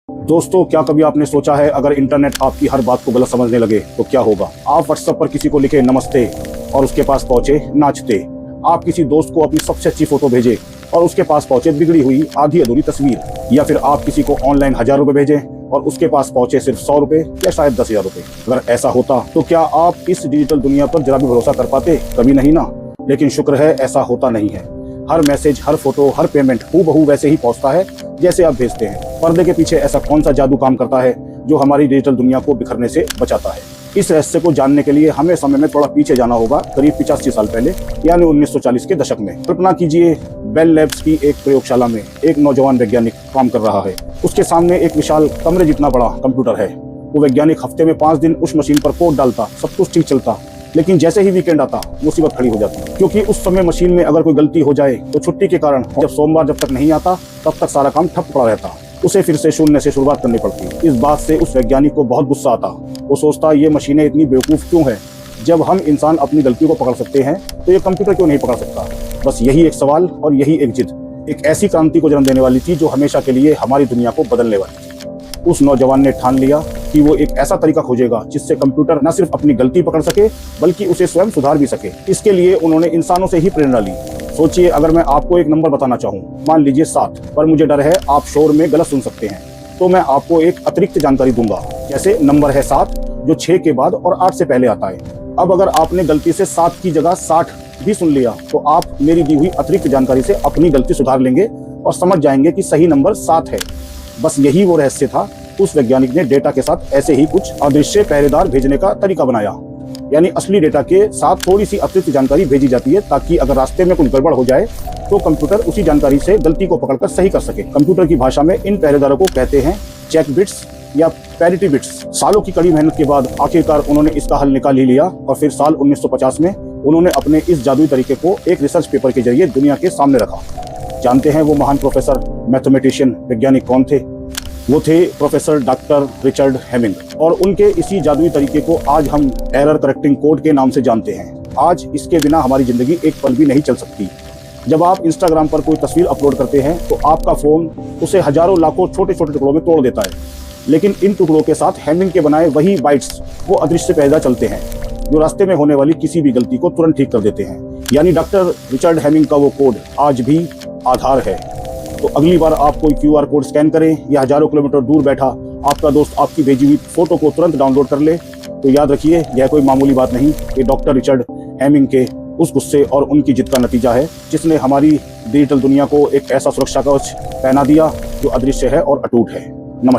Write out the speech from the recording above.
दोस्तों, क्या कभी आपने सोचा है अगर इंटरनेट आपकी हर बात को गलत समझने लगे तो क्या होगा। आप व्हाट्सएप पर किसी को लिखे नमस्ते और उसके पास पहुंचे नाचते। आप किसी दोस्त को अपनी सबसे अच्छी फोटो भेजे और उसके पास पहुंचे बिगड़ी हुई आधी अधूरी तस्वीर। या फिर आप किसी को ऑनलाइन 1000 रुपए भेजें और उसके पास पहुंचे सिर्फ 100 रुपए या शायद 10,000 रुपए। अगर ऐसा होता तो क्या आप इस डिजिटल दुनिया पर जरा भी भरोसा कर पाते? कभी नहीं ना। लेकिन शुक्र है ऐसा होता नहीं है। हर मैसेज, हर फोटो, हर पेमेंट हूबहू वैसे ही पहुंचता है जैसे आप भेजते हैं। पर्दे के पीछे ऐसा कौन सा जादू काम करता है जो हमारी डिजिटल दुनिया को बिखरने से बचाता है? इस रहस्य को जानने के लिए हमें समय में थोड़ा पीछे जाना होगा, करीब 85 साल पहले, यानी 1940 के दशक में। कल्पना कीजिए, बेल लैब्स की एक प्रयोगशाला में एक नौजवान वैज्ञानिक काम कर रहा है। उसके सामने एक विशाल कमरे जितना बड़ा कंप्यूटर है। वो वैज्ञानिक हफ्ते में 5 दिन उस मशीन पर कोड डालता, सब कुछ ठीक चलता। लेकिन जैसे ही वीकेंड आता, मुसीबत खड़ी हो जाती, क्योंकि उस समय मशीन में अगर कोई गलती हो जाए तो छुट्टी के कारण जब सोमवार जब तक नहीं आता तब तक सारा काम ठप पड़ा रहता। उसे फिर से शून्य से शुरुआत करनी पड़ती। इस बात से उस वैज्ञानिक को बहुत गुस्सा आता। वो सोचता, ये मशीनें इतनी बेवकूफ क्यों है? जब हम इंसान अपनी गलती को पकड़ सकते हैं तो ये कंप्यूटर क्यों नहीं पकड़ सकता? बस यही एक सवाल और यही एक जिद एक ऐसी क्रांति को जन्म देने वाली थी जो हमेशा के लिए हमारी दुनिया को बदलने वाली थी। उस नौजवान ने ठान लिया कि वो एक ऐसा तरीका खोजेगा जिससे कंप्यूटर न सिर्फ अपनी गलती पकड़ सके बल्कि उसे स्वयं सुधार भी सके। इसके लिए उन्होंने इंसानों से ही प्रेरणा ली। सोचिए, अगर मैं आपको एक नंबर बताना चाहूँ, मान लीजिए 7, पर मुझे डर है आप शोर में गलत सुन सकते हैं, तो मैं आपको एक अतिरिक्त जानकारी दूंगा। जैसे नंबर है 7 जो 6 के बाद और 8 से पहले आता है। अब अगर आपने गलती से 7 की जगह 60 भी सुन लिया तो आप मेरी दी हुई अतिरिक्त जानकारी से अपनी गलती सुधार लेंगे और समझ जाएंगे कि सही नंबर 7 है। बस यही वो रहस्य था। उस वैज्ञानिक ने डेटा के साथ ऐसे ही कुछ अदृश्य पहरेदार भेजने का तरीका बनाया। यानी असली डेटा के साथ थोड़ी सी अतिरिक्त जानकारी भेजी जाती है ताकि अगर रास्ते में कुछ गड़बड़ हो जाए तो कंप्यूटर उसी जानकारी से गलती को पकड़कर सही कर सके। कंप्यूटर की भाषा में इन पहरेदारों को कहते हैं चेक बिट्स या पैरिटी बिट्स। सालों की कड़ी मेहनत के बाद आखिरकार उन्होंने इसका हल निकाल ही लिया और फिर साल 1950 में उन्होंने अपने इस जादुई तरीके को एक रिसर्च पेपर के जरिए दुनिया के सामने रखा। जानते हैं वो महान प्रोफेसर, मैथमेटिशियन, वैज्ञानिक कौन थे? वो थे प्रोफेसर डॉक्टर रिचर्ड हेमिंग। और उनके इसी जादुई तरीके को आज हम एरर करेक्टिंग कोड के नाम से जानते हैं। आज इसके बिना हमारी जिंदगी एक पल भी नहीं चल सकती। जब आप इंस्टाग्राम पर कोई तस्वीर अपलोड करते हैं तो आपका फोन उसे हजारों लाखों छोटे छोटे टुकड़ों में तोड़ देता है। लेकिन इन टुकड़ों के साथ हेमिंग के बनाए वही बाइट्स, वो अदृश्य पहरेदार चलते हैं जो रास्ते में होने वाली किसी भी गलती को तुरंत ठीक कर देते हैं। यानी डॉक्टर रिचर्ड हेमिंग का वो कोड आज भी आधार है। तो अगली बार आप कोई QR कोड स्कैन करें या हजारों किलोमीटर दूर बैठा आपका दोस्त आपकी भेजी हुई फोटो को तुरंत डाउनलोड कर ले, तो याद रखिए यह कोई मामूली बात नहीं। ये डॉक्टर रिचर्ड हेमिंग के उस गुस्से और उनकी जिद का नतीजा है जिसने हमारी डिजिटल दुनिया को एक ऐसा सुरक्षा कवच पहना दिया जो अदृश्य है और अटूट है।